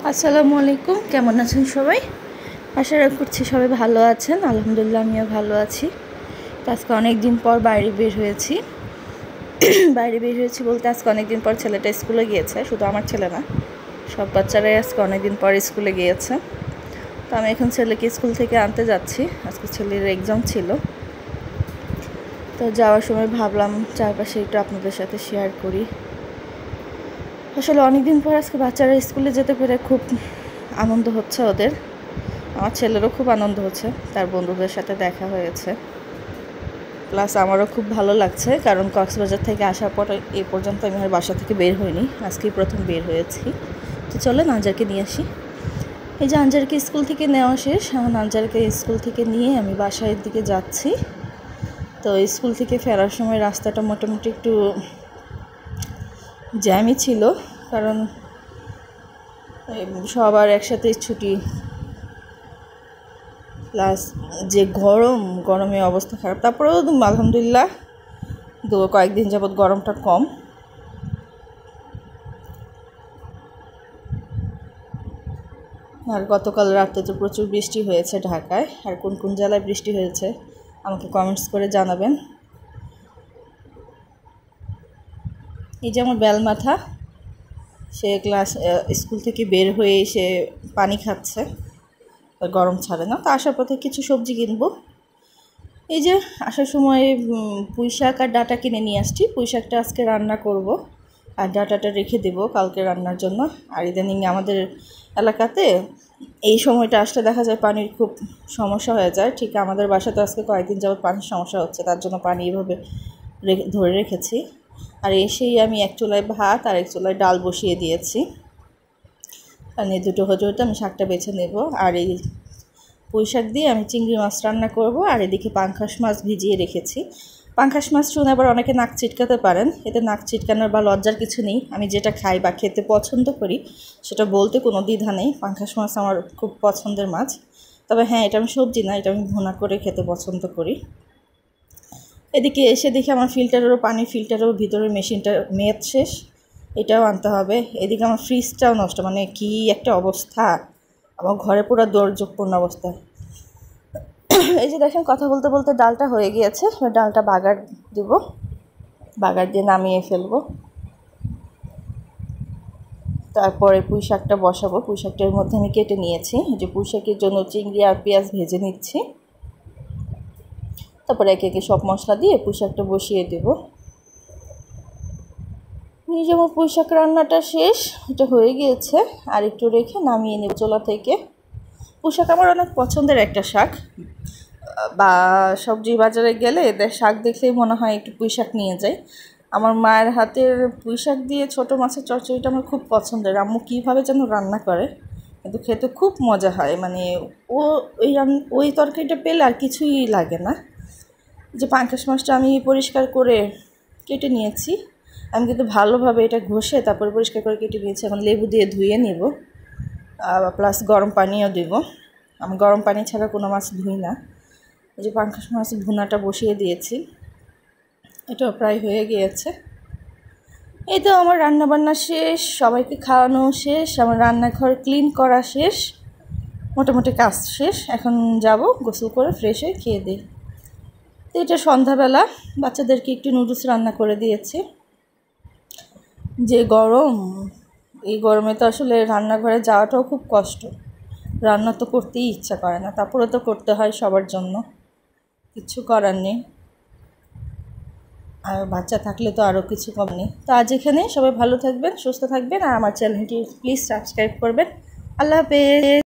আসসালামু আলাইকুম, কেমন আছেন সবাই? আশা করছি সবাই ভালো আছেন। আলহামদুলিল্লাহ আমিও ভালো আছি। তো আজকে অনেক দিন পর বাইরে বের হয়েছি। বলতে আজকে অনেক দিন পর ছেলেটা স্কুলে গিয়েছে। শুধু আমার ছেলে না, সব বাচ্চারাই আজকে অনেক দিন পর স্কুলে গিয়েছে। তো আমি এখন ছেলেকে স্কুল থেকে আনতে যাচ্ছি। আজকে ছেলের এক্সাম ছিল, তো যাওয়ার সময় ভাবলাম চারপাশে একটু আপনাদের সাথে শেয়ার করি। আসলে অনেক দিন পর আজকে বাচ্চারা স্কুলে যেতে পেরে খুব আনন্দ হচ্ছে ওদের। আমার ছেলেরও খুব আনন্দ হচ্ছে, তার বন্ধুদের সাথে দেখা হয়েছে। প্লাস আমারও খুব ভালো লাগছে, কারণ কক্সবাজার থেকে আসার পর এই পর্যন্ত আমি আর বাসা থেকে বের হইনি, আজকেই প্রথম বের হয়েছি। তো চলেন আঞ্জারকে নিয়ে আসি। এই যে আঞ্জারকে স্কুল থেকে নেওয়া শেষ, এখন আঞ্জারকে স্কুল থেকে নিয়ে আমি বাসার দিকে যাচ্ছি। তো স্কুল থেকে ফেরার সময় রাস্তাটা মোটামুটি একটু জ্যামই ছিল, কারণ সবার একসাথে ছুটি, প্লাস যে গরমে অবস্থা খারাপ। তারপরেও আলহামদুলিল্লাহ কয়েকদিন যাবৎ গরমটা কম। আর গতকাল রাতে তো প্রচুর বৃষ্টি হয়েছে ঢাকায়। আর কোন কোন জেলায় বৃষ্টি হয়েছে আমাকে কমেন্টস করে জানাবেন। এই যে আমার বেলমাথা, সে স্কুল থেকে বের হয়ে এসে পানি খাচ্ছে, গরম ছাড়ে না। তো আসার পথে কিছু সবজি কিনবো। এই যে আসার সময় পুঁই শাক আর ডাঁটা কিনে নিয়ে আসছি। পুঁই শাকটা আজকে রান্না করব, আর ডাঁটাটা রেখে দেবো কালকে রান্নার জন্য। আর ইদানিং আমাদের এলাকাতে এই সময়টা আসলে দেখা যায় পানির খুব সমস্যা হয়ে যায়। ঠিক আমাদের বাসাতে আজকে কয়েকদিন যাবত পানির সমস্যা হচ্ছে, তার জন্য পানি এভাবে ধরে রেখেছি। আর এসেই আমি এক চুলায় ভাত আর এক চুলায় ডাল বসিয়ে দিয়েছি। আর এই দুটো হতে হতে আমি শাকটা বেছে নেব। আর এই পুঁই শাক দিয়ে আমি চিংড়ি মাছ রান্না করব। আর এদিকে পাঙ্খাস মাছ ভিজিয়ে রেখেছি। পাঙ্খাস মাছ শুনে আবার অনেকে নাক চিটকাতে পারেন, এতে নাক চিটকানোর বা লজ্জার কিছু নেই। আমি যেটা খাই বা খেতে পছন্দ করি সেটা বলতে কোনো দ্বিধা নেই। পাঙ্খাস মাছ আমার খুব পছন্দের মাছ। তবে হ্যাঁ, এটা আমি সবজি না, এটা আমি ভুনা করে খেতে পছন্দ করি। এদিকে এসে দেখি আমার পানির ফিল্টারের ভিতরে মেশিনটা মেয়াদ শেষ, এটাও আনতে হবে। এদিকে আমার ফ্রিজটাও নষ্ট, মানে কি একটা অবস্থা, আমার ঘরে পুরো দুর্যোগপূর্ণ অবস্থা। এই যে দেখেন, কথা বলতে বলতে ডালটা হয়ে গিয়েছে। ডালটা বাগার দিব, বাগার দিয়ে নামিয়ে ফেলবো। তারপরে পুঁই শাকটা বসাবো। পুঁই শাকটার মধ্যে আমি কেটে নিয়েছি। যে পুঁই শাকের জন্য চিংড়ি আর পেঁয়াজ ভেজে নিচ্ছি। তারপরে একে একে সব মশলা দিয়ে পুঁই শাকটা বসিয়ে দেব। যেমন পুঁই শাক রান্নাটা শেষ, এটা হয়ে গিয়েছে। আর একটু রেখে নামিয়ে নেব চুলা থেকে। পুঁই শাক আমার অনেক পছন্দের একটা শাক। বা সবজি বাজারে গেলে এদের শাক দেখলেই মনে হয় একটু পুঁই শাক নিয়ে যাই। আমার মায়ের হাতের পুঁই শাক দিয়ে ছোটো মাছের চচ্চড়িটা আমার খুব পছন্দের। আম্মু কীভাবে যেন রান্না করে, কিন্তু খেতে খুব মজা হয়। মানে ওই তরকারিটা পেলে আর কিছুই লাগে না। যে পাঙ্খাস মাছটা আমি পরিষ্কার করে কেটে নিয়েছি। আমি কিন্তু ভালোভাবে এটা ঘষে তারপরে পরিষ্কার করে কেটে নিয়েছি। এখন লেবু দিয়ে ধুয়ে নেব, প্লাস গরম পানিও দেব। আমি গরম পানি ছাড়া কোনো মাছ ধুই না। এই যে পাঙ্খাস মাছ ভুনাটা বসিয়ে দিয়েছি, এটাও প্রায় হয়ে গিয়েছে। এই তো আমার রান্নাবান্না শেষ, সবাইকে খাওয়ানো শেষ, আমার রান্নাঘর ক্লিন করা শেষ, মোটামুটি কাজ শেষ। এখন যাব গোসল করে ফ্রেশ হয়ে খেয়ে দিই। তো এটা সন্ধ্যাবেলা বাচ্চাদেরকে একটু নুডলস রান্না করে দিয়েছি। যে গরম, এই গরমে তো আসলে রান্নাঘরে যাওয়াটাও খুব কষ্ট। রান্না তো করতেই ইচ্ছা করে না, তারপরে তো করতে হয় সবার জন্য, কিছু করার নেই। আর বাচ্চা থাকলে তো আরও কিছু কম নেই। তো আজ এখানে সবাই ভালো থাকবেন, সুস্থ থাকবেন, আর আমার চ্যানেলটি প্লিজ সাবস্ক্রাইব করবেন। আল্লাহ হাফেজ।